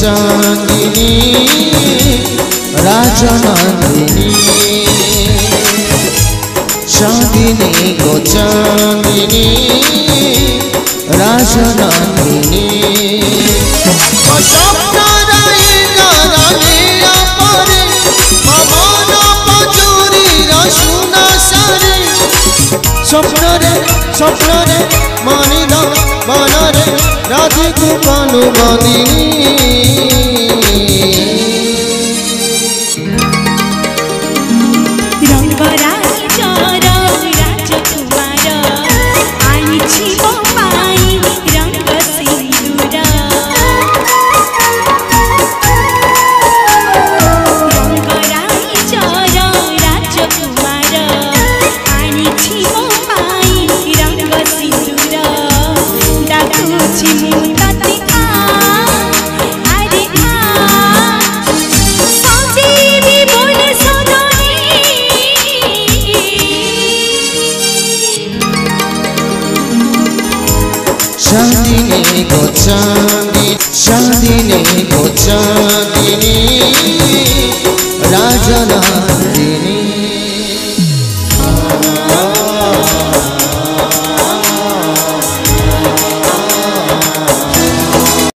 चांदिनी राजनंदिनी चांदिनी को चांदिनी राजनंदिनी स्वप्न रे मानिद बनरे राधिकु कानु बंदिनी चांदिनी को चांदिनी को चांदिनी